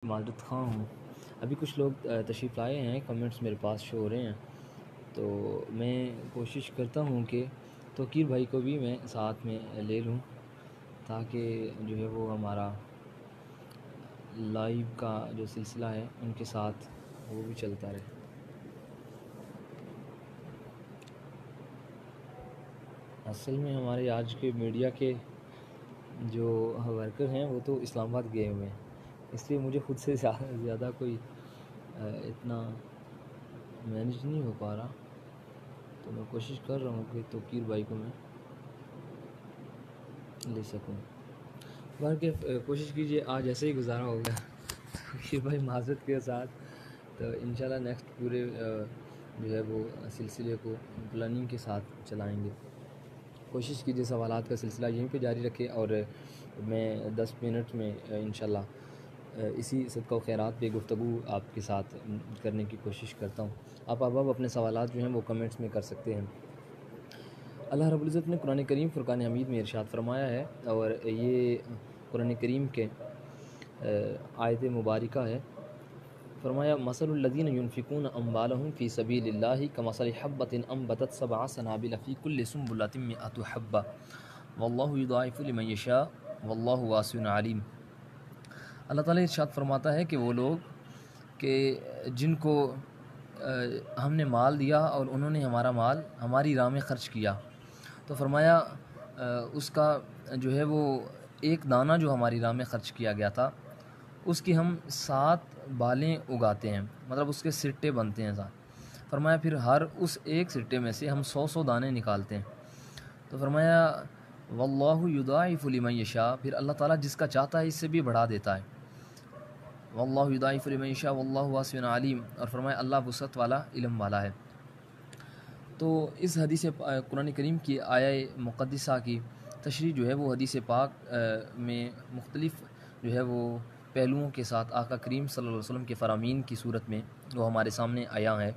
معذرت خواہ ہوں، ابھی کچھ لوگ تشریف لائے ہیں، کمنٹس میرے پاس شو ہو رہے ہیں، تو میں کوشش کرتا ہوں کہ توقیر بھائی کو بھی میں ساتھ میں لے لوں تاکہ جو ہے وہ ہمارا لائیو کا جو سلسلہ ہے ان کے ساتھ وہ بھی چلتا رہے۔ اصل میں ہمارے آج کے میڈیا کے جو ورکر ہیں وہ تو اسلام آباد گئے ہوئے ہیں، اس لیے مجھے خود سے زیادہ کوئی اتنا مینج نہیں ہو پا رہا، تو میں کوشش کر رہا ہوں کہ توقیر بھائی کو میں لے سکوں۔ باقی کوشش کیجیے آج ایسے ہی گزارا ہوگا توقیر بھائی معذرت کے ساتھ، تو انشاءاللہ نیکسٹ پورے جو ہے وہ سلسلے کو پلاننگ کے ساتھ چلائیں گے۔ کوشش کیجیے سوالات کا سلسلہ یہیں پہ جاری رکھے، اور میں 10 منٹ میں انشاءاللہ اسی صدقہ و خیرات پہ گفتگو آپ کے ساتھ کرنے کی کوشش کرتا ہوں۔ آپ اپنے سوالات جو ہیں وہ کمنٹس میں کر سکتے ہیں۔ اللہ رب العزت نے قرآن کریم فرقان حمید میں ارشاد فرمایا ہے، اور یہ قرآن کریم کے آیت مبارکہ ہے۔ فرمایا مثل الذین ينفقون اموالهم فی سبیل اللہ کمثل حبۃ انبتت سبع سنابل فی کل سنبلۃ مئۃ حبۃ واللہ یضاعف لمن یشاء واللہ واسع علیم۔ اللہ تعالیٰ ارشاد فرماتا ہے کہ وہ لوگ کہ جن کو ہم نے مال دیا اور انہوں نے ہمارا مال ہماری راہ میں خرچ کیا، تو فرمایا اس کا جو ہے وہ ایک دانہ جو ہماری راہ میں خرچ کیا گیا تھا اس کی ہم 7 بالیں اگاتے ہیں، مطلب اس کے سٹے بنتے ہیں 7۔ فرمایا پھر ہر اس ایک سٹے میں سے ہم 100 دانے نکالتے ہیں، تو فرمایا واللہ یضاعف لمن یشاء، پھر اللہ تعالیٰ جس کا چاہتا ہے اس سے بھی بڑھا دیتا ہے۔ واللہ یضاعف لمن یشاء واللہ واسع علیم، اور فرمایا اللہ وسعت والا، علم والا ہے۔ تو اس حدیث قرآن کریم کی آیہ مقدسہ کی تشریح جو ہے وہ حدیث پاک میں مختلف جو ہے وہ پہلوؤں کے ساتھ آقا کریم صلی اللہ علیہ وسلم کے فرامین کی صورت میں وہ ہمارے سامنے آیا ہے۔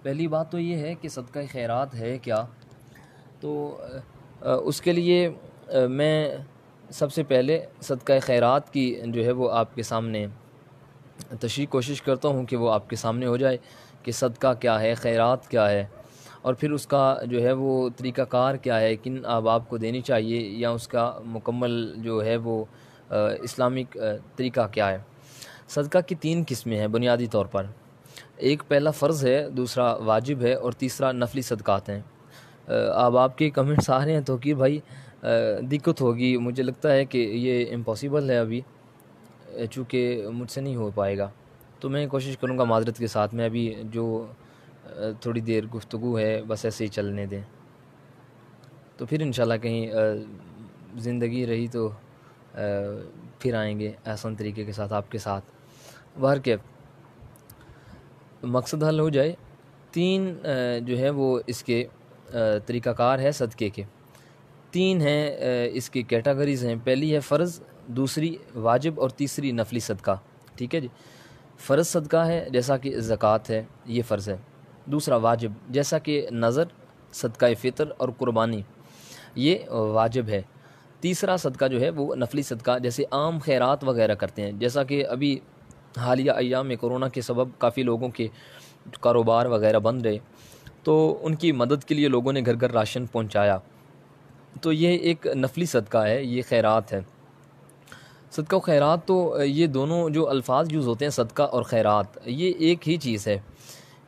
پہلی بات تو یہ ہے کہ صدقہ خیرات ہے کیا، تو اس کے لیے میں سب سے پہلے صدقہ خیرات کی جو ہے وہ آپ کے سامنے تشریح کوشش کرتا ہوں کہ وہ آپ کے سامنے ہو جائے کہ صدقہ کیا ہے، خیرات کیا ہے، اور پھر اس کا جو ہے وہ طریقہ کار کیا ہے، کن احباب کو دینی چاہیے، یا اس کا مکمل جو ہے وہ اسلامک طریقہ کیا ہے۔ صدقہ کی 3 قسمیں ہیں بنیادی طور پر، ایک پہلا فرض ہے، دوسرا واجب ہے، اور تیسرا نفلی صدقات ہیں۔ آپ کے کمنٹس آ رہے ہیں توقیر بھائی، دقت ہوگی، مجھے لگتا ہے کہ یہ امپاسبل ہے ابھی، چونکہ مجھ سے نہیں ہو پائے گا، تو میں کوشش کروں گا معذرت کے ساتھ، میں ابھی جو تھوڑی دیر گفتگو ہے بس ایسے ہی چلنے دیں، تو پھر انشاءاللہ کہیں زندگی رہی تو پھر آئیں گے آسان طریقے کے ساتھ آپ کے ساتھ۔ باہر کے مقصد حل ہو جائے، 3 جو ہے وہ اس کے طریقہ کار ہے صدقے کے، 3 ہیں اس کی کیٹاگریز ہیں، پہلی ہے فرض، دوسری واجب، اور تیسری نفلی صدقہ، ٹھیک ہے جی۔ فرض صدقہ ہے جیسا کہ زکوٰۃ ہے، یہ فرض ہے۔ دوسرا واجب جیسا کہ نظر، صدقہ فطر اور قربانی، یہ واجب ہے۔ تیسرا صدقہ جو ہے وہ نفلی صدقہ، جیسے عام خیرات وغیرہ کرتے ہیں، جیسا کہ ابھی حالیہ ایام میں کورونا کے سبب کافی لوگوں کے کاروبار وغیرہ بند رہے، تو ان کی مدد کے لیے لوگوں نے گھر گھر راشن پہنچایا، تو یہ ایک نفلی صدقہ ہے، یہ خیرات ہے۔ صدقہ و خیرات تو یہ دونوں جو الفاظ یوز ہوتے ہیں صدقہ اور خیرات، یہ ایک ہی چیز ہے۔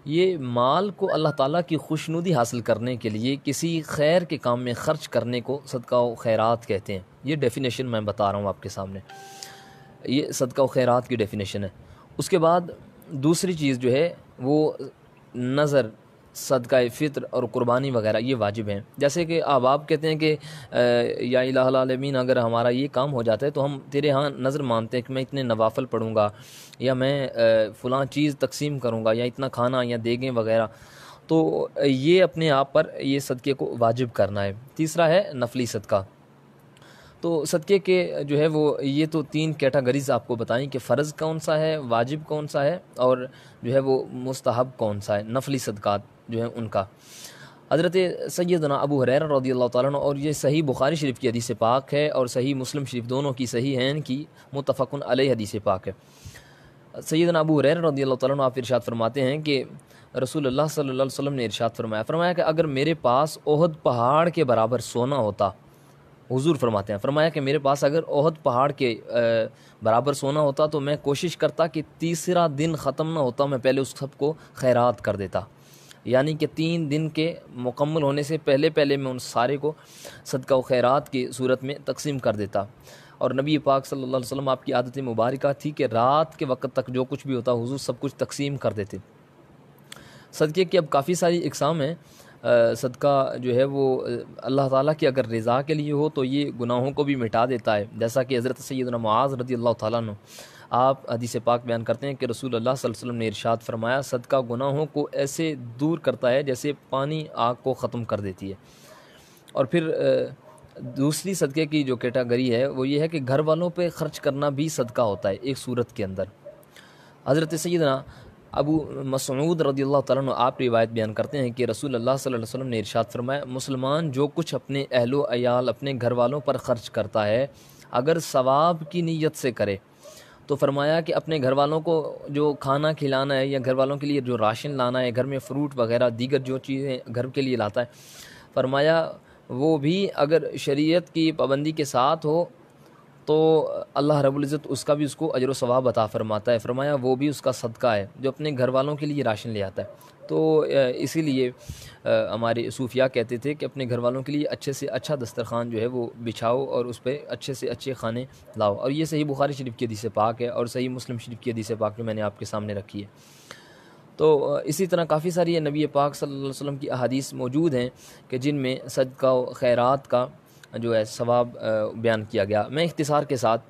یہ مال کو اللہ تعالیٰ کی خوشنودی حاصل کرنے کے لیے کسی خیر کے کام میں خرچ کرنے کو صدقہ و خیرات کہتے ہیں۔ یہ ڈیفینیشن میں بتا رہا ہوں آپ کے سامنے، یہ صدقہ و خیرات کی ڈیفینیشن ہے۔ اس کے بعد دوسری چیز جو ہے وہ نظر، صدقہ فطر اور قربانی وغیرہ، یہ واجب ہیں۔ جیسے کہ آپ کہتے ہیں کہ یا الہ العالمین اگر ہمارا یہ کام ہو جاتا ہے تو ہم تیرے ہاں نظر مانتے ہیں کہ میں اتنے نوافل پڑھوں گا، یا میں فلاں چیز تقسیم کروں گا، یا اتنا کھانا یا دیگیں وغیرہ، تو یہ اپنے آپ پر یہ صدقے کو واجب کرنا ہے۔ تیسرا ہے نفلی صدقہ۔ تو صدقے کے جو ہے وہ یہ تو 3 کیٹاگریز آپ کو بتائیں کہ فرض کون سا ہے، واجب کون سا ہے، اور جو ہے وہ مستحب کون سا ہے، نفلی صدقات جو ہیں ان کا۔ حضرت سیدنا ابو ہریرہ رضی اللہ تعالیٰ عنہ، اور یہ صحیح بخاری شریف کی حدیث پاک ہے، اور صحیح مسلم شریف، دونوں کی صحیح ہیں کی متفق علیہ حدیث پاک ہے۔ سیدنا ابو ہریرہ رضی اللہ تعالیٰ عنہ آپ ارشاد فرماتے ہیں کہ رسول اللہ صلی اللہ علیہ وسلم نے ارشاد فرمایا کہ اگر میرے پاس احد پہاڑ کے برابر سونا ہوتا، حضور فرماتے ہیں، فرمایا کہ میرے پاس اگر احد پہاڑ کے برابر سونا ہوتا تو میں کوشش کرتا کہ تیسرا دن ختم نہ ہوتا میں پہلے اس سب کو خیرات کر دیتا، یعنی کہ 3 دن کے مکمل ہونے سے پہلے میں ان سارے کو صدقہ و خیرات کی صورت میں تقسیم کر دیتا۔ اور نبی پاک صلی اللہ علیہ وسلم آپ کی عادت مبارکہ تھی کہ رات کے وقت تک جو کچھ بھی ہوتا حضور سب کچھ تقسیم کر دیتے۔ صدقے کی اب کافی ساری اقسام ہیں۔ صدقہ جو ہے وہ اللہ تعالیٰ کی اگر رضا کے لیے ہو تو یہ گناہوں کو بھی مٹا دیتا ہے، جیسا کہ حضرت سیدنا معاذ رضی اللہ تعالیٰ عنہ آپ حدیث پاک بیان کرتے ہیں کہ رسول اللہ صلی اللہ علیہ وسلم نے ارشاد فرمایا، صدقہ گناہوں کو ایسے دور کرتا ہے جیسے پانی آگ کو ختم کر دیتی ہے۔ اور پھر دوسری صدقے کی جو کیٹاگری ہے وہ یہ ہے کہ گھر والوں پہ خرچ کرنا بھی صدقہ ہوتا ہے ایک صورت کے اندر۔ حضرت سیدنا ابو مسعود رضی اللہ تعالیٰ عنہ آپ روایت بیان کرتے ہیں کہ رسول اللہ صلی اللہ علیہ وسلم نے ارشاد فرمایا، مسلمان جو کچھ اپنے اہل و عیال اپنے گھر والوں پر خرچ کرتا ہے اگر ثواب کی نیت سے کرے تو فرمایا کہ اپنے گھر والوں کو جو کھانا کھلانا ہے یا گھر والوں کے لیے جو راشن لانا ہے، گھر میں فروٹ وغیرہ دیگر جو چیزیں گھر کے لیے لاتا ہے، فرمایا وہ بھی اگر شریعت کی پابندی کے ساتھ ہو تو اللہ رب العزت اس کا بھی اس کو اجر و ثواب عطا فرماتا ہے۔ فرمایا وہ بھی اس کا صدقہ ہے جو اپنے گھر والوں کے لیے راشن لے آتا ہے۔ تو اسی لیے ہمارے صوفیاء کہتے تھے کہ اپنے گھر والوں کے لیے اچھے سے اچھا دسترخوان جو ہے وہ بچھاؤ اور اس پہ اچھے سے اچھے کھانے لاؤ، اور یہ صحیح بخاری شریف کی حدیث پاک ہے اور صحیح مسلم شریف کی حدیث پاک جو میں نے آپ کے سامنے رکھی ہے۔ تو اسی طرح کافی ساری نبی پاک صلی اللہ علیہ وسلم کی احادیث موجود ہیں کہ جن میں صدقہ و خیرات کا جو ہے ثواب بیان کیا گیا۔ میں اختصار کے ساتھ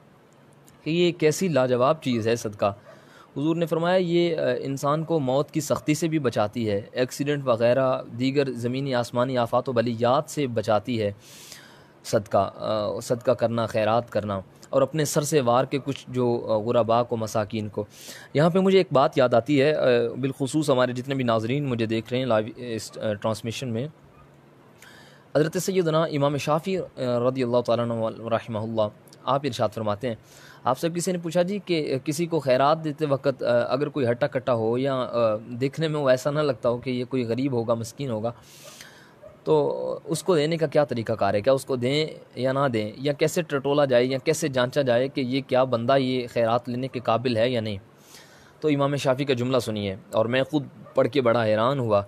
کہ یہ کیسی لاجواب چیز ہے صدقہ، حضور نے فرمایا یہ انسان کو موت کی سختی سے بھی بچاتی ہے، ایکسیڈنٹ وغیرہ دیگر زمینی آسمانی آفات و بلیات سے بچاتی ہے صدقہ کرنا، خیرات کرنا، اور اپنے سر سے وار کے کچھ جو غرباء کو، مساکین کو۔ یہاں پہ مجھے ایک بات یاد آتی ہے، بالخصوص ہمارے جتنے بھی ناظرین مجھے دیکھ رہے ہیں لائیو اس ٹرانسمیشن میں، حضرت سیدنا امام شافعی رضی اللہ تعالیٰ عنہ رحمہ اللہ آپ ارشاد فرماتے ہیں، آپ سے کسی نے پوچھا جی کہ کسی کو خیرات دیتے وقت اگر کوئی ہٹا کٹا ہو یا دیکھنے میں وہ ایسا نہ لگتا ہو کہ یہ کوئی غریب ہوگا، مسکین ہوگا، تو اس کو دینے کا کیا طریقہ کار ہے؟ کیا اس کو دیں یا نہ دیں، یا کیسے ٹٹولا جائے یا کیسے جانچا جائے کہ یہ کیا بندہ یہ خیرات لینے کے قابل ہے یا نہیں؟ تو امام شافعی کا جملہ سنیے، اور میں خود پڑھ کے بڑا حیران ہوا۔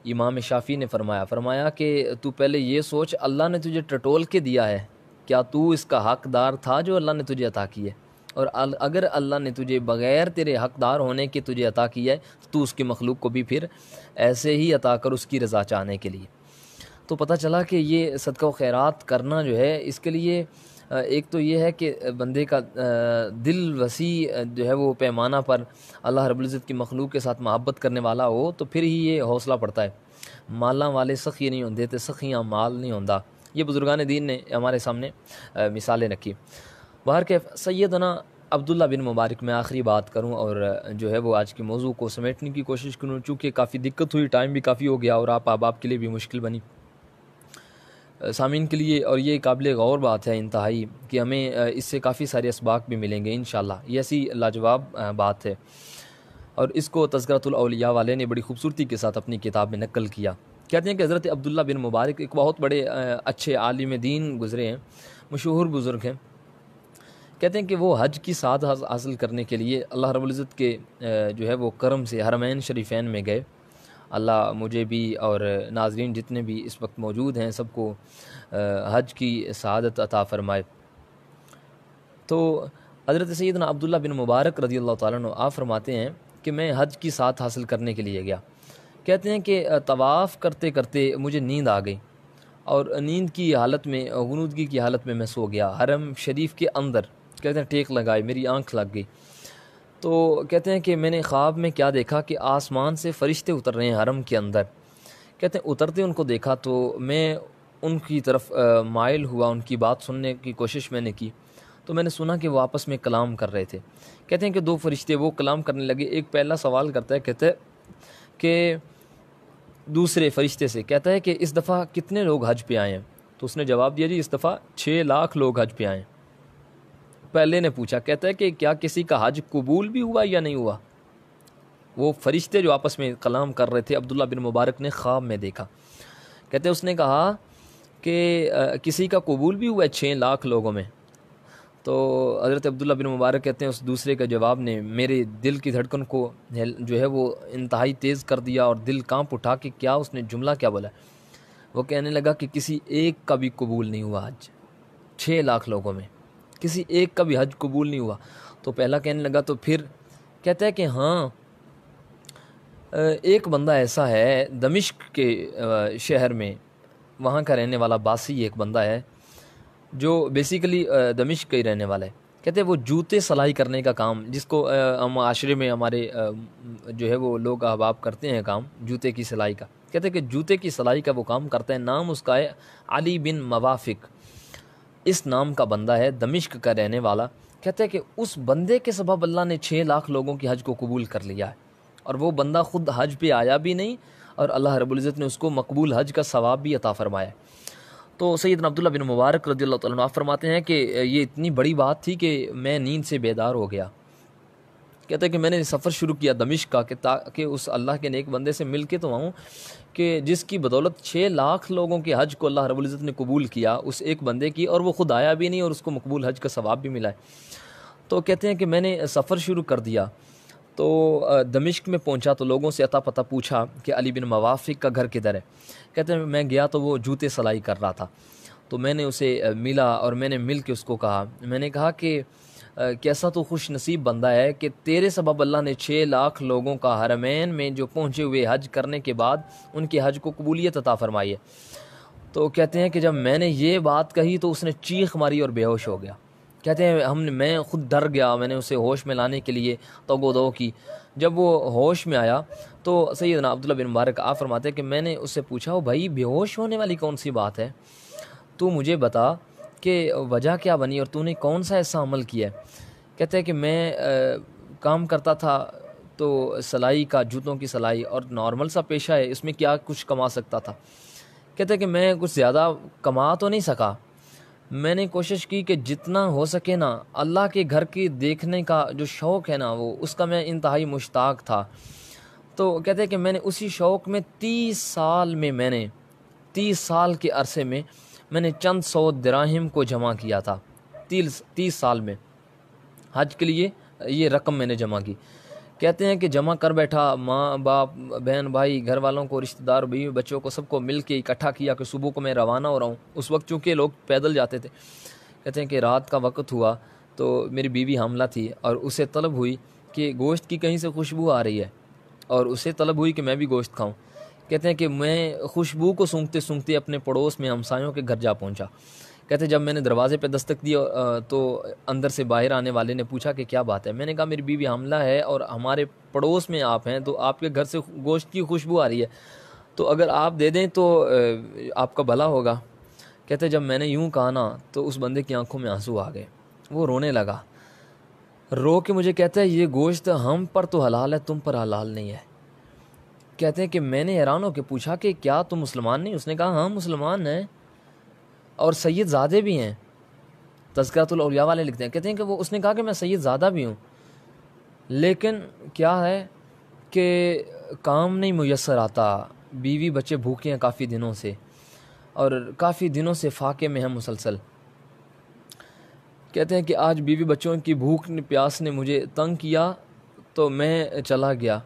امام شافعی نے فرمایا کہ تو پہلے یہ سوچ، اللہ نے تجھے ٹٹول کے دیا ہے، کیا تو اس کا حقدار تھا جو اللہ نے تجھے عطا کی ہے؟ اور اگر اللہ نے تجھے بغیر تیرے حقدار ہونے کے تجھے عطا کیا ہے تو اس کی مخلوق کو بھی پھر ایسے ہی عطا کر اس کی رضا چاہنے کے لیے۔ تو پتہ چلا کہ یہ صدقہ و خیرات کرنا جو ہے اس کے لیے ایک تو یہ ہے کہ بندے کا دل وسیع جو ہے وہ پیمانہ پر اللہ رب العزت کی مخلوق کے ساتھ محبت کرنے والا ہو تو پھر ہی یہ حوصلہ پڑتا ہے۔ مالاں والے سخی نہیں ہوندے تے سخیاں مال نہیں ہوندا، یہ بزرگان دین نے ہمارے سامنے مثالیں رکھی۔ باہر کے سیدنا عبداللہ بن مبارک، میں آخری بات کروں اور جو ہے وہ آج کے موضوع کو سمیٹنے کی کوشش کروں، چونکہ کافی دقت ہوئی، ٹائم بھی کافی ہو گیا اور آپ کے لیے بھی مشکل بنی سامعین کے لیے، اور یہ قابل غور بات ہے انتہائی کہ ہمیں اس سے کافی سارے اسباق بھی ملیں گے انشاءاللہ۔ یہ ایسی لاجواب بات ہے، اور اس کو تذکرۃ الاولیاء والے نے بڑی خوبصورتی کے ساتھ اپنی کتاب میں نقل کیا۔ کہتے ہیں کہ حضرت عبداللہ بن مبارک ایک بہت بڑے اچھے عالم دین گزرے ہیں، مشہور بزرگ ہیں۔ کہتے ہیں کہ وہ حج کی سعادت حاصل کرنے کے لیے اللہ رب العزت کے جو ہے وہ کرم سے حرمین شریفین میں گئے۔ اللہ مجھے بھی اور ناظرین جتنے بھی اس وقت موجود ہیں سب کو حج کی سعادت عطا فرمائے۔ تو حضرت سیدنا عبداللہ بن مبارک رضی اللہ تعالیٰ عنہ آپ فرماتے ہیں کہ میں حج کی سعادت حاصل کرنے کے لیے گیا۔ کہتے ہیں کہ طواف کرتے کرتے مجھے نیند آ گئی، اور نیند کی حالت میں، غنودگی کی حالت میں سو گیا حرم شریف کے اندر۔ کہتے ہیں ٹیک لگائی، میری آنکھ لگ گئی، تو کہتے ہیں کہ میں نے خواب میں کیا دیکھا کہ آسمان سے فرشتے اتر رہے ہیں حرم کے اندر۔ کہتے ہیں اترتے ان کو دیکھا تو میں ان کی طرف مائل ہوا، ان کی بات سننے کی کوشش میں نے کی، تو میں نے سنا کہ وہ آپس میں کلام کر رہے تھے۔ کہتے ہیں کہ 2 فرشتے وہ کلام کرنے لگے، ایک پہلا سوال کرتا ہے، کہتے ہیں کہ دوسرے فرشتے سے کہتا ہے کہ اس دفعہ کتنے لوگ حج پہ آئے ہیں؟ تو اس نے جواب دیا جی اس دفعہ 6 لاکھ لوگ حج پہ آئے ہیں۔ پہلے نے پوچھا، کہتا ہے کہ کیا کسی کا حج قبول بھی ہوا یا نہیں ہوا؟ وہ فرشتے جو آپس میں کلام کر رہے تھے عبداللہ بن مبارک نے خواب میں دیکھا، کہتے ہیں اس نے کہا کہ کسی کا قبول بھی ہوا ہے 6 لاکھ لوگوں میں؟ تو حضرت عبداللہ بن مبارک کہتے ہیں اس دوسرے کا جواب نے میرے دل کی دھڑکن کو جو ہے وہ انتہائی تیز کر دیا اور دل کانپ اٹھا کہ کیا اس نے جملہ کیا بولا۔ وہ کہنے لگا کہ کسی ایک کا بھی قبول نہیں ہوا حج، 6 لاکھ لوگوں میں کسی ایک کا بھی حج قبول نہیں ہوا۔ تو پہلا کہنے لگا تو پھر، کہتا ہے کہ ہاں ایک بندہ ایسا ہے دمشق کے شہر میں، وہاں کا رہنے والا باسی ایک بندہ ہے جو بیسیکلی دمشق کا ہی رہنے والا ہے۔ کہتے ہیں وہ جوتے سلائی کرنے کا کام، جس کو ہم معاشرے میں ہمارے جو ہے وہ لوگ احباب کرتے ہیں کام جوتے کی سلائی کا، کہتے ہیں کہ جوتے کی سلائی کا وہ کام کرتا ہے۔ نام اس کا ہے علی بن موافق، اس نام کا بندہ ہے دمشق کا رہنے والا۔ کہتے ہیں کہ اس بندے کے سبب اللہ نے 6 لاکھ لوگوں کی حج کو قبول کر لیا ہے، اور وہ بندہ خود حج پہ آیا بھی نہیں، اور اللہ رب العزت نے اس کو مقبول حج کا ثواب بھی عطا فرمایا۔ تو سیدنا عبداللہ بن مبارک رضی اللہ تعالیٰ عنہ فرماتے ہیں کہ یہ اتنی بڑی بات تھی کہ میں نیند سے بیدار ہو گیا۔ کہتے ہیں کہ میں نے سفر شروع کیا دمشق کا، کہ تاکہ اس اللہ کے نیک بندے سے مل کے تو آؤں کہ جس کی بدولت 6 لاکھ لوگوں کے حج کو اللہ رب العزت نے قبول کیا، اس ایک بندے کی، اور وہ خود آیا بھی نہیں اور اس کو مقبول حج کا ثواب بھی ملا ہے۔ تو کہتے ہیں کہ میں نے سفر شروع کر دیا، تو دمشق میں پہنچا تو لوگوں سے عطا پتہ پوچھا کہ علی بن موافق کا گھر کدھر ہے۔ کہتے ہیں میں گیا تو وہ جوتے سلائی کر رہا تھا، تو میں نے اسے ملا اور میں نے مل کے اس کو کہا، میں نے کہا کہ کیسا تو خوش نصیب بندہ ہے کہ تیرے سبب اللہ نے 6 لاکھ لوگوں کا حرمین میں جو پہنچے ہوئے حج کرنے کے بعد ان کے حج کو قبولیت عطا فرمائی ہے۔ تو کہتے ہیں کہ جب میں نے یہ بات کہی تو اس نے چیخ ماری اور بے ہوش ہو گیا۔ کہتے ہیں میں خود ڈر گیا، میں نے اسے ہوش میں لانے کے لیے توگ و دو کی۔ جب وہ ہوش میں آیا تو سیدنا عبداللہ بن مبارک آپ فرماتے ہیں کہ میں نے اس سے پوچھا، او بھائی بے ہوش ہونے والی کون سی بات ہے، تو مجھے بتا کہ وجہ کیا بنی اور تو نے کون سا ایسا عمل کیا ہے؟ کہتے ہیں کہ میں کام کرتا تھا تو سلائی کا، جوتوں کی سلائی، اور نارمل سا پیشہ ہے، اس میں کیا کچھ کما سکتا تھا۔ کہتے ہیں کہ میں کچھ زیادہ کما تو نہیں سکا، میں نے کوشش کی کہ جتنا ہو سکے نا اللہ کے گھر کی دیکھنے کا جو شوق ہے نا وہ اس کا میں انتہائی مشتاق تھا۔ تو کہتے ہیں کہ میں نے اسی شوق میں 30 سال کے عرصے میں میں نے چند 100 دراہم کو جمع کیا تھا۔ 30 سال میں حج کے لیے یہ رقم میں نے جمع کی۔ کہتے ہیں کہ جمع کر بیٹھا، ماں باپ بہن بھائی گھر والوں کو، رشتہ دار بیوی بچوں کو، سب کو مل کے اکٹھا کیا کہ صبح کو میں روانہ ہو رہا ہوں۔ اس وقت چونکہ لوگ پیدل جاتے تھے۔ کہتے ہیں کہ رات کا وقت ہوا تو میری بیوی حاملہ تھی اور اسے طلب ہوئی کہ گوشت کی کہیں سے خوشبو آ رہی ہے، اور اسے طلب ہوئی کہ میں بھی گوشت کھاؤں۔ کہتے ہیں کہ میں خوشبو کو سونگتے سونگتے اپنے پڑوس میں ہمسایوں کے گھر جا پہنچا۔ کہتے ہیں جب میں نے دروازے پہ دستک دی تو اندر سے باہر آنے والے نے پوچھا کہ کیا بات ہے۔ میں نے کہا میری بیوی حاملہ ہے اور ہمارے پڑوس میں آپ ہیں، تو آپ کے گھر سے گوشت کی خوشبو آ رہی ہے، تو اگر آپ دے دیں تو آپ کا بھلا ہوگا۔ کہتے ہیں جب میں نے یوں کہا نا تو اس بندے کی آنکھوں میں آنسو آ گئے، وہ رونے لگا، رو کے مجھے کہتا ہے یہ گوشت ہم پر تو حلال ہے، تم پر حلال نہیں ہے۔ کہتے ہیں کہ میں نے حیران ہو کے پوچھا کہ کیا تم مسلمان نہیں؟ اس نے کہا ہاں مسلمان ہیں اور سید زادے بھی ہیں۔ تذکرۃ الاولیاء والے لکھتے ہیں، کہتے ہیں کہ اس نے کہا کہ میں سید زادہ بھی ہوں، لیکن کیا ہے کہ کام نہیں میسر آتا، بیوی بچے بھوکے ہیں کافی دنوں سے، اور کافی دنوں سے فاقے میں ہیں مسلسل۔ کہتے ہیں کہ آج بیوی بچوں کی بھوک پیاس نے مجھے تنگ کیا تو میں چلا گیا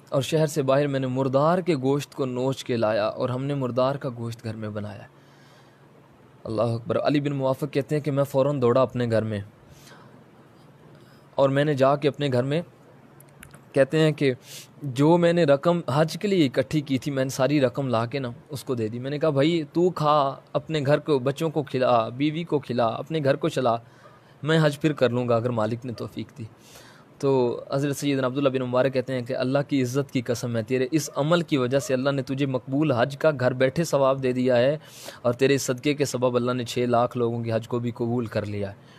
اور شہر سے باہر میں نے مردار کے گوشت کو نوچ کے لایا اور ہم نے مردار کا گوشت گھر میں بنایا۔ اللہ اکبر۔ علی بن موافق کہتے ہیں کہ میں فوراً دوڑا اپنے گھر میں، اور میں نے جا کے اپنے گھر میں، کہتے ہیں کہ جو میں نے رقم حج کے لیے اکٹھی کی تھی میں نے ساری رقم لا کے نا اس کو دے دی۔ میں نے کہا بھائی تو کھا، اپنے گھر کو، بچوں کو کھلا، بیوی کو کھلا، اپنے گھر کو چلا، میں حج پھر کر لوں گا اگر مالک نے توفیق دی۔ تو حضرت سیدنا عبداللہ بن مبارک کہتے ہیں کہ اللہ کی عزت کی قسم ہے، تیرے اس عمل کی وجہ سے اللہ نے تجھے مقبول حج کا گھر بیٹھے ثواب دے دیا ہے، اور تیرے صدقے کے سبب اللہ نے 6 لاکھ لوگوں کی حج کو بھی قبول کر لیا ہے۔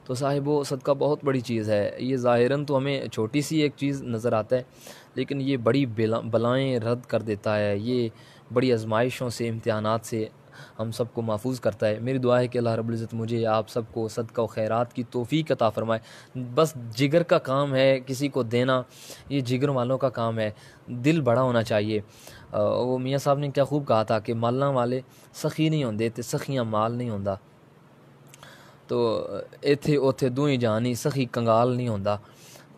تو صاحب وہ صدقہ بہت بڑی چیز ہے۔ یہ ظاہراً تو ہمیں چھوٹی سی ایک چیز نظر آتا ہے، لیکن یہ بڑی بلائیں رد کر دیتا ہے، یہ بڑی آزمائشوں سے، امتحانات سے ہم سب کو محفوظ کرتا ہے۔ میری دعا ہے کہ اللہ رب العزت مجھے آپ سب کو صدقہ و خیرات کی توفیق عطا فرمائے۔ بس جگر کا کام ہے کسی کو دینا، یہ جگر والوں کا کام ہے، دل بڑا ہونا چاہیے۔ وہ میاں صاحب نے کیا خوب کہا تھا کہ مالنا والے سخی نہیں ہوندے تے سخیاں مال نہیں ہوندا، تو ایتھے اوتھے دوئیں جانی سخی کنگال نہیں ہوندا۔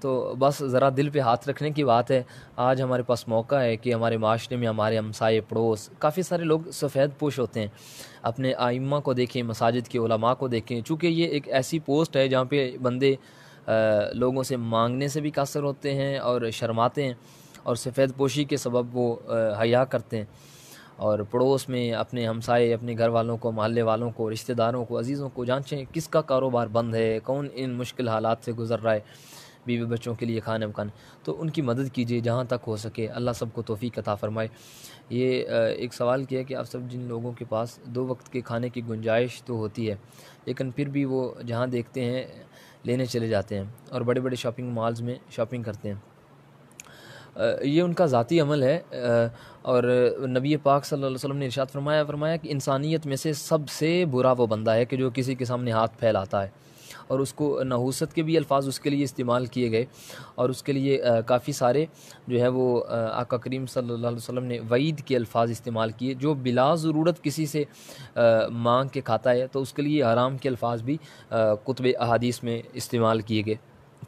تو بس ذرا دل پہ ہاتھ رکھنے کی بات ہے۔ آج ہمارے پاس موقع ہے کہ ہمارے معاشرے میں ہمارے ہمسائے پڑوس کافی سارے لوگ سفید پوش ہوتے ہیں۔ اپنے آئمہ کو دیکھیں، مساجد کے علماء کو دیکھیں، چونکہ یہ ایک ایسی پوسٹ ہے جہاں پہ بندے لوگوں سے مانگنے سے بھی قاصر ہوتے ہیں اور شرماتے ہیں، اور سفید پوشی کے سبب وہ حیا کرتے ہیں، اور پڑوس میں اپنے ہمسائے، اپنے گھر والوں کو، محلے والوں کو، رشتہ داروں کو، عزیزوں کو جانچیں کس کا کاروبار بند ہے، کون ان مشکل حالات سے گزر رہا ہے، بیوی بچوں کے لیے کھانے پکانے، تو ان کی مدد کیجیے جہاں تک ہو سکے۔ اللہ سب کو توفیق عطا فرمائے۔ یہ ایک سوال کیا کہ آپ سب جن لوگوں کے پاس 2 وقت کے کھانے کی گنجائش تو ہوتی ہے، لیکن پھر بھی وہ جہاں دیکھتے ہیں لینے چلے جاتے ہیں اور بڑے بڑے شاپنگ مالز میں شاپنگ کرتے ہیں، یہ ان کا ذاتی عمل ہے۔ اور نبی پاک صلی اللہ علیہ وسلم نے ارشاد فرمایا کہ انسانیت میں سے سب سے برا وہ بندہ ہے کہ جو کسی کے سامنے ہاتھ پھیلاتا ہے، اور اس کو نحوست کے بھی الفاظ اس کے لیے استعمال کیے گئے، اور اس کے لیے کافی سارے جو ہے وہ آقا کریم صلی اللہ علیہ وسلم نے وعید کے الفاظ استعمال کیے۔ جو بلا ضرورت کسی سے مانگ کے کھاتا ہے تو اس کے لیے حرام کے الفاظ بھی کتب احادیث میں استعمال کیے گئے۔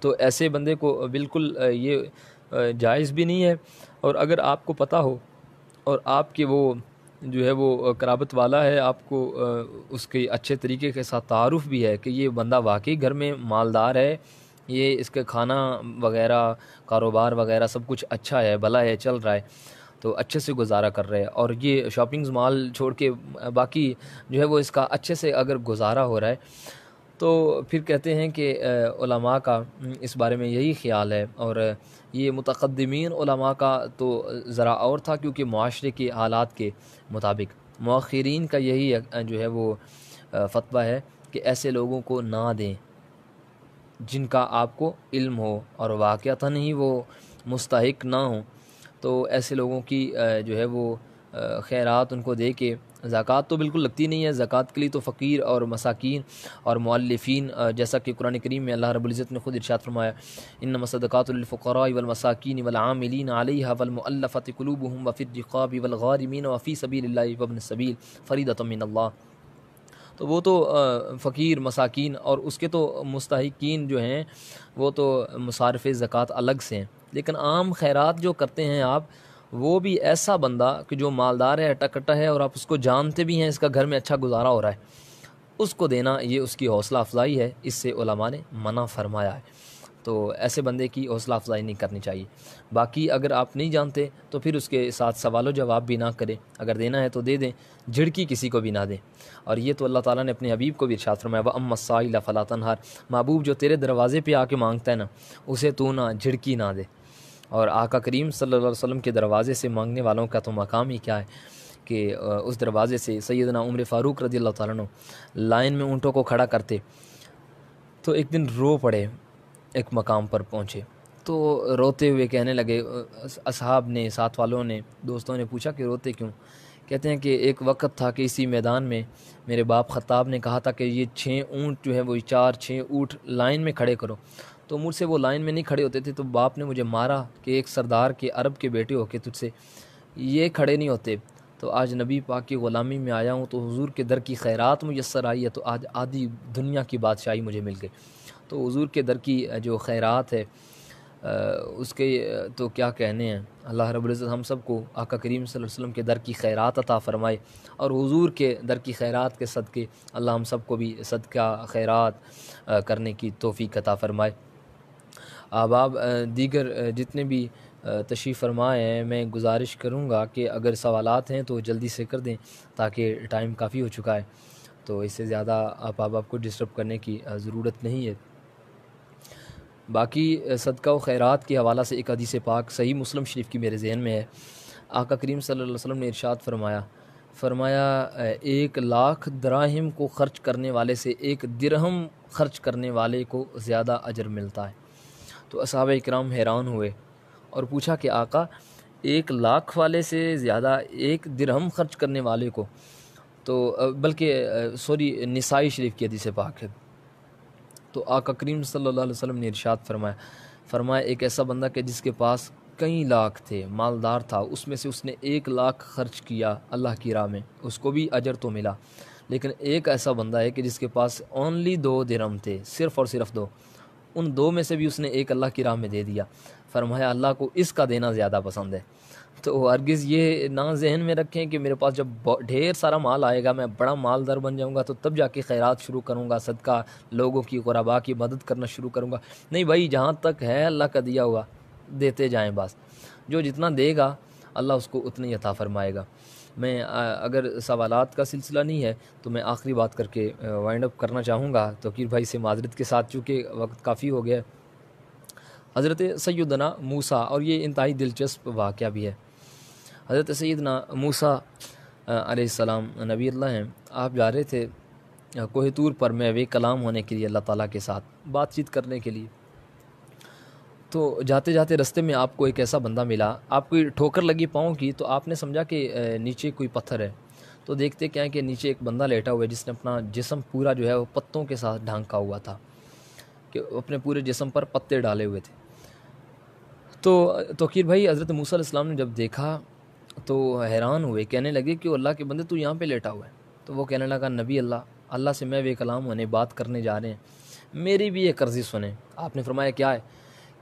تو ایسے بندے کو بالکل یہ جائز بھی نہیں ہے، اور اگر آپ کو پتہ ہو اور آپ کے وہ جو ہے وہ قرابت والا ہے، آپ کو اس کے اچھے طریقے کے ساتھ تعارف بھی ہے کہ یہ بندہ واقعی گھر میں مالدار ہے، یہ اس کے کھانا وغیرہ کاروبار وغیرہ سب کچھ اچھا ہے، بھلا ہے، چل رہا ہے، تو اچھے سے گزارا کر رہے ہیں، اور یہ شاپنگز مال چھوڑ کے باقی جو ہے وہ اس کا اچھے سے اگر گزارا ہو رہا ہے، تو پھر کہتے ہیں کہ علماء کا اس بارے میں یہی خیال ہے، اور یہ متقدمین علماء کا تو ذرا اور تھا کیونکہ معاشرے کے حالات کے مطابق، مؤخرین کا یہی جو ہے وہ فتویٰ ہے کہ ایسے لوگوں کو نہ دیں جن کا آپ کو علم ہو اور واقعتاً ہی وہ مستحق نہ ہوں، تو ایسے لوگوں کی جو ہے وہ خیرات ان کو دے کے، زکوٰۃ تو بالکل لگتی نہیں ہے، زکوٰۃ کے لیے تو فقیر اور مساکین اور مؤلفین، جیسا کہ قرآن کریم میں اللہ رب العزت نے خود ارشاد فرمایا انما الصدقات للفقراء والمساکین والعاملین علیہا والمؤلفۃ قلوبہم وفی الرقاب والغارمین وفی سبیل اللہ وابن السبیل فریضۃ من اللہ۔ تو وہ تو فقیر، مساکین اور اس کے تو مستحقین جو ہیں وہ تو مصارف زکوٰۃ الگ سے ہیں، لیکن عام خیرات جو کرتے ہیں آپ، وہ بھی ایسا بندہ کہ جو مالدار ہے، اٹا کٹا ہے، اور آپ اس کو جانتے بھی ہیں اس کا گھر میں اچھا گزارا ہو رہا ہے، اس کو دینا یہ اس کی حوصلہ افزائی ہے، اس سے علماء نے منع فرمایا ہے۔ تو ایسے بندے کی حوصلہ افزائی نہیں کرنی چاہیے۔ باقی اگر آپ نہیں جانتے تو پھر اس کے ساتھ سوال و جواب بھی نہ کریں، اگر دینا ہے تو دے دیں، جھڑکی کسی کو بھی نہ دیں۔ اور یہ تو اللہ تعالیٰ نے اپنے حبیب کو بھی ارشاد فرمایا وَأَمَّا السَّائِلَ فَلَا تَنْهَرْ، محبوب جو تیرے دروازے پہ آ کے مانگتا ہے نا، اسے تو نہ جھڑکی نہ دے۔ اور آقا کریم صلی اللہ علیہ وسلم کے دروازے سے مانگنے والوں کا تو مقام ہی کیا ہے کہ اس دروازے سے سیدنا عمر فاروق رضی اللہ تعالیٰ عنہ لائن میں اونٹوں کو کھڑا کرتے، تو ایک دن رو پڑے، ایک مقام پر پہنچے تو روتے ہوئے کہنے لگے، اصحاب نے، ساتھ والوں نے، دوستوں نے پوچھا کہ روتے کیوں؟ کہتے ہیں کہ ایک وقت تھا کہ اسی میدان میں میرے باپ خطاب نے کہا تھا کہ یہ 6 اونٹ جو ہے وہ 4-6 اونٹ لائن میں کھڑے کرو، تو مجھ سے وہ لائن میں نہیں کھڑے ہوتے تھے، تو باپ نے مجھے مارا کہ ایک سردار کے عرب کے بیٹے ہو کے تجھ سے یہ کھڑے نہیں ہوتے، تو آج نبی پاک کی غلامی میں آیا ہوں تو حضور کے در کی خیرات میسر آئی ہے، تو آج آدھی دنیا کی بادشاہی مجھے مل گئی۔ تو حضور کے در کی جو خیرات ہے اس کے تو کیا کہنے ہیں۔ اللہ رب العزت ہم سب کو آقا کریم صلی اللہ علیہ وسلم کے در کی خیرات عطا فرمائے، اور حضور کے در کی خیرات کے صدقے اللہ ہم سب کو بھی صدقہ خیرات کرنے کی توفیق عطا فرمائے۔ احباب دیگر جتنے بھی تشریف فرمائے ہیں، میں گزارش کروں گا کہ اگر سوالات ہیں تو جلدی سے کر دیں تاکہ ٹائم کافی ہو چکا ہے، تو اس سے زیادہ آپ احباب کو ڈسٹرب کرنے کی ضرورت نہیں ہے۔ باقی صدقہ و خیرات کے حوالہ سے ایک حدیث پاک صحیح مسلم شریف کی میرے ذہن میں ہے، آقا کریم صلی اللہ علیہ وسلم نے ارشاد فرمایا 1 لاکھ دراہم کو خرچ کرنے والے سے 1 درہم خرچ کرنے والے کو زیادہ اجر ملتا ہے۔ تو اصحابہ اکرام حیران ہوئے اور پوچھا کہ آقا 1 لاکھ والے سے زیادہ 1 درہم خرچ کرنے والے کو؟ تو بلکہ سوری نسائی شریف کی حدیث پاک ہے۔ تو آقا کریم صلی اللہ علیہ وسلم نے ارشاد فرمایا ایک ایسا بندہ کہ جس کے پاس کئی لاکھ تھے، مالدار تھا، اس میں سے اس نے 1 لاکھ خرچ کیا اللہ کی راہ میں، اس کو بھی اجر تو ملا، لیکن ایک ایسا بندہ ہے کہ جس کے پاس اونلی 2 درہم تھے، صرف اور صرف 2، ان 2 میں سے بھی اس نے 1 اللہ کی راہ میں دے دیا، فرمایا اللہ کو اس کا دینا زیادہ پسند ہے۔ تو ہرگز یہ نہ ذہن میں رکھیں کہ میرے پاس جب ڈھیر سارا مال آئے گا، میں بڑا مالدار بن جاؤں گا تو تب جا کے خیرات شروع کروں گا، صدقہ، لوگوں کی، غرباء کی مدد کرنا شروع کروں گا۔ نہیں بھائی، جہاں تک ہے اللہ کا دیا ہوا دیتے جائیں، بس جو جتنا دے گا اللہ اس کو اتنی عطا فرمائے گا۔ میں اگر سوالات کا سلسلہ نہیں ہے تو میں آخری بات کر کے وائنڈ اپ کرنا چاہوں گا توقیر بھائی سے معذرت کے ساتھ، چونکہ وقت کافی ہو گیا ہے۔ حضرت سیدنا موسیٰ، اور یہ انتہائی دلچسپ واقعہ بھی ہے، حضرت سیدنا موسیٰ علیہ السلام نبی اللہ ہیں، آپ جا رہے تھے کوہ طور پر محو کلام ہونے کے لیے، اللہ تعالیٰ کے ساتھ بات چیت کرنے کے لیے۔ تو جاتے جاتے رستے میں آپ کو ایک ایسا بندہ ملا، آپ کو ٹھوکر لگی پاؤں کی، تو آپ نے سمجھا کہ نیچے کوئی پتھر ہے، تو دیکھتے کیا ہے کہ نیچے ایک بندہ لیٹا ہوا ہے جس نے اپنا جسم پورا جو ہے وہ پتوں کے ساتھ ڈھانکا ہوا تھا، کہ اپنے پورے جسم پر پتے ڈالے ہوئے تھے۔ تو توقیر بھائی حضرت موسیٰ علیہ السلام نے جب دیکھا تو حیران ہوئے، کہنے لگے کہ اللہ کے بندے تو یہاں پہ لیٹا ہوا ہے۔ تو وہ کہنے لگا نبی اللہ سے میں بے کلام ہونے بات کرنے جا رہے ہیں، میری بھی ایک عرضی سنیں۔ آپ نے فرمایا کیا ہے؟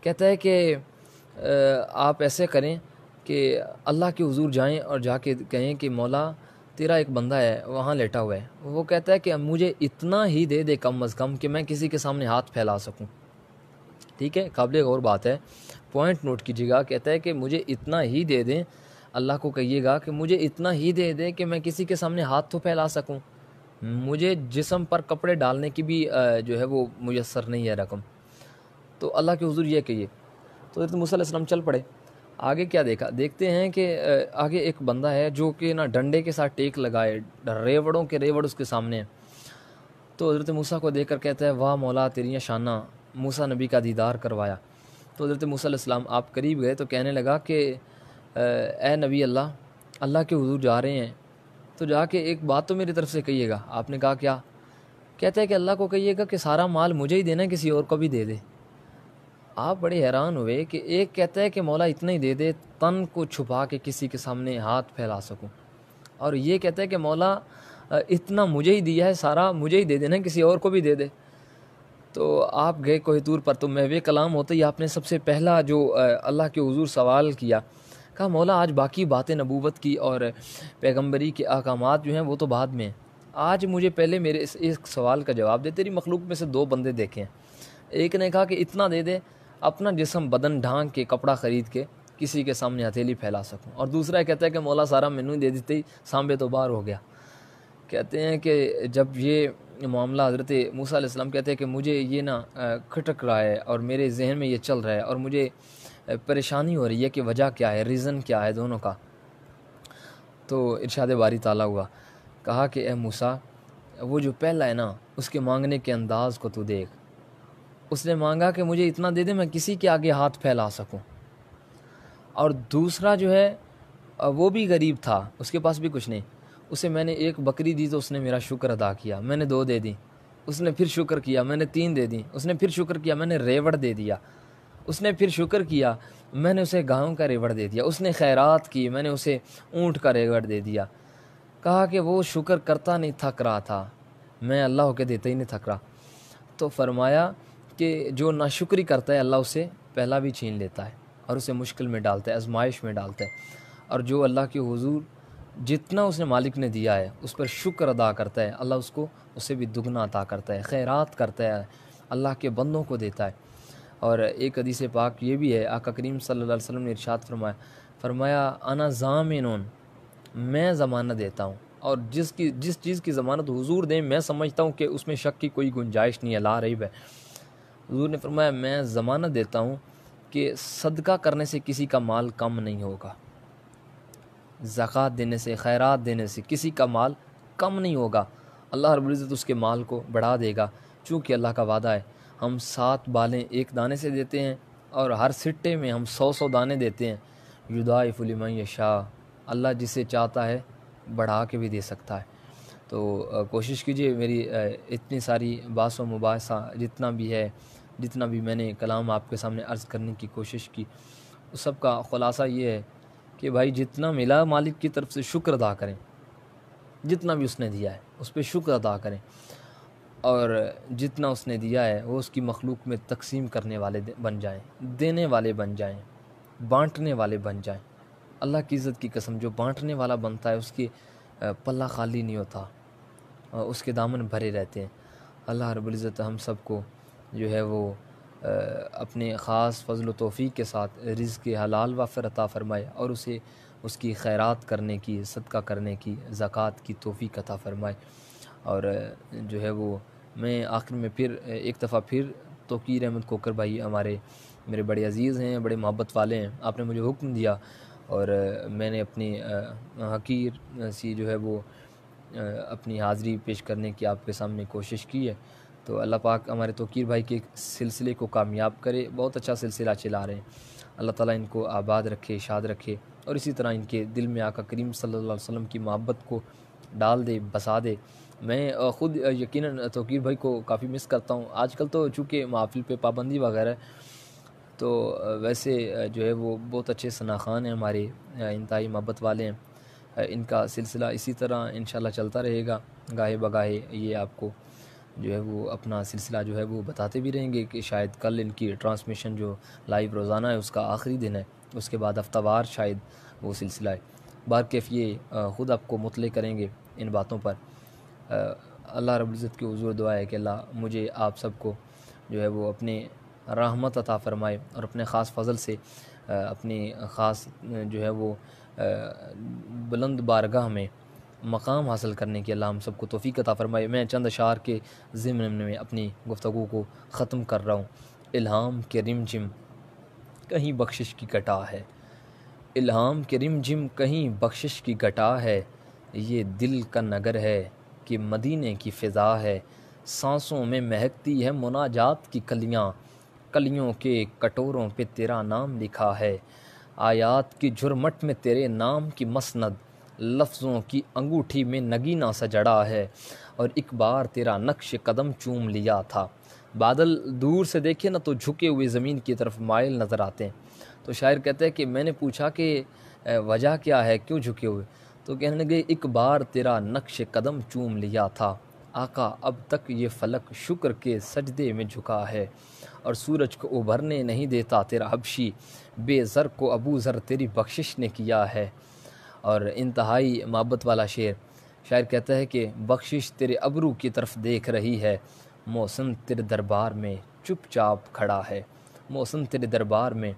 کہتا ہے کہ آپ ایسے کریں کہ اللہ کے حضور جائیں اور جا کے کہیں کہ مولا تیرا ایک بندہ ہے وہاں لیٹا ہوا ہے، وہ کہتا ہے کہ مجھے اتنا ہی دے دے کم از کم کہ میں کسی کے سامنے ہاتھ پھیلا سکوں۔ ٹھیک ہے، قابل غور بات ہے، پوائنٹ نوٹ کیجیے گا۔ کہتا ہے کہ مجھے اتنا ہی دے دیں، اللہ کو کہیے گا کہ مجھے اتنا ہی دے دیں کہ میں کسی کے سامنے ہاتھ تو پھیلا سکوں، مجھے جسم پر کپڑے ڈالنے کی بھی جو ہے وہ میسر نہیں ہے رقم، تو اللہ کے حضور یہ کہیے۔ تو حضرت موسیٰ علیہ السلام چل پڑے۔ آگے کیا دیکھتے ہیں کہ آگے ایک بندہ ہے جو کہ نا ڈنڈے کے ساتھ ٹیک لگائے، ریوڑوں کے ریوڑ اس کے سامنے ہیں۔ تو حضرت موسیٰ کو دیکھ کر کہتا ہے واہ مولا تیریاں شانہ، موسیٰ نبی کا دیدار کروایا۔ تو حضرت موسیٰ علیہ السلام آپ قریب گئے تو کہنے لگا کہ اے نبی اللہ کے حضور جا رہے ہیں تو جا کے ایک بات تو میری طرف سے کہیے گا۔ آپ نے کہا کیا؟ کہتا ہے کہ اللہ کو کہیے گا کہ سارا مال مجھے ہی دینا، کسی اور کو بھی دے دے۔ آپ بڑے حیران ہوئے کہ ایک کہتا ہے کہ مولا اتنا ہی دے دے تن کو چھپا کے کسی کے سامنے ہاتھ پھیلا سکوں، اور یہ کہتا ہے کہ مولا اتنا مجھے ہی دیا ہے، سارا مجھے ہی دے دینا، کسی اور کو بھی دے دے۔ تو آپ گئے کوہ طور پر، تو محو کلام ہوتے ہی آپ نے سب سے پہلا جو اللہ کے حضور سوال کیا، کہا مولا آج باقی باتیں نبوت کی اور پیغمبری کے احکامات جو ہیں وہ تو بعد میں ہیں، آج مجھے پہلے میرے اس ایک سوال کا جواب دے۔ تیری مخلوق میں سے 2 بندے دیکھے ہیں، ایک نے کہا کہ اتنا دے دے اپنا جسم بدن ڈھانک کے کپڑا خرید کے کسی کے سامنے ہتھیلی پھیلا سکوں، اور دوسرا کہتا ہے کہ مولا سارا مینوں ہی دے دیتے ہی سانبے تو باہر ہو گیا۔ کہتے ہیں کہ جب یہ معاملہ حضرت موسیٰ علیہ السلام کہتے ہیں کہ مجھے یہ نا کھٹک رہا ہے اور میرے ذہن میں یہ چل رہا ہے اور مجھے پریشانی ہو رہی ہے کہ وجہ کیا ہے، ریزن کیا ہے دونوں کا۔ تو ارشاد باری تعالیٰ ہوا، کہا کہ اے موسیٰ وہ جو پہلا ہے نا اس کے مانگنے کے انداز کو تو دیکھ، اس نے مانگا کہ مجھے اتنا دے دے میں کسی کے آگے ہاتھ پھیلا سکوں، اور دوسرا جو ہے وہ بھی غریب تھا، اس کے پاس بھی کچھ نہیں، اسے میں نے 1 بکری دی تو اس نے میرا شکر ادا کیا، میں نے 2 دے دی، اس نے پھر شکر کیا، میں نے 3 دے دی، اس نے پھر شکر کیا، میں نے ریوڑ دے دیا، اس نے پھر شکر کیا، میں نے اسے گاؤں کا ریوڑ دے دیا، اس نے خیرات کی، میں نے اسے اونٹ کا ریوڑ دے دیا۔ کہا کہ وہ شکر کرتا نہیں تھک رہا تھا، میں اللہ ہو کے دیتا ہی نہیں تھک رہا۔ تو فرمایا کہ جو ناشکری کرتا ہے اللہ اسے پہلا بھی چھین لیتا ہے اور اسے مشکل میں ڈالتا ہے، آزمائش میں ڈالتا ہے، اور جو اللہ کے حضور جتنا اس نے مالک نے دیا ہے اس پر شکر ادا کرتا ہے، اللہ اس کو اسے بھی دگنا عطا کرتا ہے، خیرات کرتا ہے، اللہ کے بندوں کو دیتا ہے۔ اور ایک حدیث پاک یہ بھی ہے، آقا کریم صلی اللہ علیہ وسلم نے ارشاد فرمایا انا ضامن، میں ضمانت دیتا ہوں، اور جس چیز کی ضمانت حضور دیں میں سمجھتا ہوں کہ اس میں شک کی کوئی گنجائش نہیں ہے، لا ریب ہے۔ حضور نے فرمایا میں ضمانت دیتا ہوں کہ صدقہ کرنے سے کسی کا مال کم نہیں ہوگا، زکوٰۃ دینے سے، خیرات دینے سے کسی کا مال کم نہیں ہوگا، اللہ رب العزت اس کے مال کو بڑھا دے گا، چونکہ اللہ کا وعدہ ہے ہم 7 بالیں 1 دانے سے دیتے ہیں اور ہر سٹے میں ہم 100 دانے دیتے ہیں، یضاعف لمن یشاء، اللہ جسے چاہتا ہے بڑھا کے بھی دے سکتا ہے۔ تو کوشش کیجیے میری اتنی ساری بحث و مباحثہ جتنا بھی میں نے کلام آپ کے سامنے عرض کرنے کی کوشش کی، اس سب کا خلاصہ یہ ہے کہ بھائی جتنا ملا مالک کی طرف سے شکر ادا کریں، جتنا بھی اس نے دیا ہے اس پہ شکر ادا کریں، اور جتنا اس نے دیا ہے وہ اس کی مخلوق میں تقسیم کرنے والے بن جائیں، دینے والے بن جائیں، بانٹنے والے بن جائیں۔ اللہ کی عزت کی قسم، جو بانٹنے والا بنتا ہے اس کی پلہ خالی نہیں ہوتا، اس کے دامن بھرے رہتے ہیں۔ اللہ رب العزت ہم سب کو جو ہے وہ اپنے خاص فضل و توفیق کے ساتھ رزق حلال وافر عطا فرمائے، اور اسے اس کی خیرات کرنے کی، صدقہ کرنے کی، زکوٰۃ کی توفیق عطا فرمائے۔ اور جو ہے وہ میں آخر میں پھر ایک دفعہ پھر توقیر احمد کوکر بھائی میرے بڑے عزیز ہیں، بڑے محبت والے ہیں، آپ نے مجھے حکم دیا اور میں نے اپنی حقیر سی جو ہے وہ اپنی حاضری پیش کرنے کی آپ کے سامنے کوشش کی ہے۔ تو اللہ پاک ہمارے توقیر بھائی کے سلسلے کو کامیاب کرے، بہت اچھا سلسلہ چلا رہے ہیں، اللہ تعالیٰ ان کو آباد رکھے، شاد رکھے، اور اسی طرح ان کے دل میں آقا کریم صلی اللہ علیہ وسلم کی محبت کو ڈال دے، بسا دے۔ میں خود یقیناً توقیر بھائی کو کافی مس کرتا ہوں۔ آج کل تو چونکہ محافل پہ پابندی وغیرہ ہے، تو ویسے جو ہے وہ بہت اچھے ثناخوان ہیں ہمارے، انتہائی محبت والے ہیں۔ ان کا سلسلہ اسی طرح انشاءاللہ چلتا رہے گا، گاہے بگاہے یہ آپ کو جو ہے وہ اپنا سلسلہ جو ہے وہ بتاتے بھی رہیں گے کہ شاید کل ان کی ٹرانسمیشن جو لائیو روزانہ ہے اس کا آخری دن ہے، اس کے بعد ہفتہ وار شاید وہ سلسلہ ہے۔ بہرکیف یہ خود آپ کو مطلع کریں گے ان باتوں پر۔ اللہ رب العزت کی حضور دعا ہے کہ اللہ مجھے آپ سب کو جو ہے وہ اپنے رحمت عطا فرمائے، اور اپنے خاص فضل سے اپنی خاص جو ہے وہ بلند بارگاہ میں مقام حاصل کرنے کی اللہ ہم سب کو توفیق عطا فرمائے۔ میں چند اشعار کے ضمن میں اپنی گفتگو کو ختم کر رہا ہوں۔ الہام کے رم جم کہیں بخشش کی گھٹا ہے، الہام کے رم جم کہیں بخشش کی گھٹا ہے، یہ دل کا نگر ہے کہ مدینے کی فضا ہے، سانسوں میں مہکتی ہے مناجات کی کلیاں، کلیوں کے کٹوروں پہ تیرا نام لکھا ہے، آیات کی جھرمٹ میں تیرے نام کی مسند، لفظوں کی انگوٹھی میں نگینہ سا جڑا ہے، اور ایک بار تیرا نقش قدم چوم لیا تھا۔ بادل دور سے دیکھے نا تو جھکے ہوئے زمین کی طرف مائل نظر آتے ہیں۔ تو شاعر کہتے ہیں کہ میں نے پوچھا کہ وجہ کیا ہے، کیوں جھکے ہوئے؟ تو کہنے لگے ایک بار تیرا نقش قدم چوم لیا تھا، آقا اب تک یہ فلک شکر کے سجدے میں جھکا ہے، اور سورج کو ابھرنے نہیں دیتا تیرا حبشی، بے زر کو ابو ذر تیری بخشش نے کیا ہے۔ اور انتہائی محبت والا شعر، شاعر کہتا ہے کہ بخشش تیرے ابرو کی طرف دیکھ رہی ہے، محسن تیرے دربار میں چپ چاپ کھڑا ہے، محسن تیرے دربار میں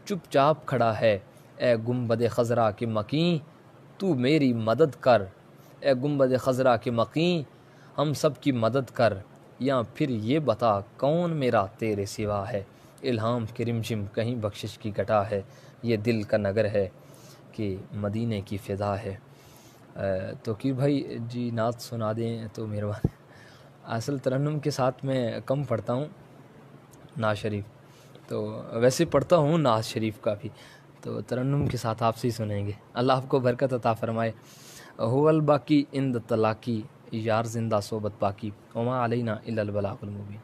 چپ چاپ کھڑا ہے، اے گنبد خضرا کے مکیں تو میری مدد کر، اے گنبد خضرا کے مکیں ہم سب کی مدد کر، یا پھر یہ بتا کون میرا تیرے سوا ہے، الہام کے رمجم کہیں بخشش کی گھٹا ہے، یہ دل کا نگر ہے کہ مدینے کی فضا ہے۔ توقیر بھائی جی نعت سنا دیں تو مہربانی۔ اصل ترنم کے ساتھ میں کم پڑھتا ہوں نعت شریف، تو ویسے پڑھتا ہوں نعت شریف کا بھی، تو ترنم کے ساتھ آپ سے ہی سنیں گے۔ اللہ آپ کو برکت عطا فرمائے۔ هو الباقی عند طلاقی، یار زندہ صحبت باقی، وما علینا الا البلاغ المبین۔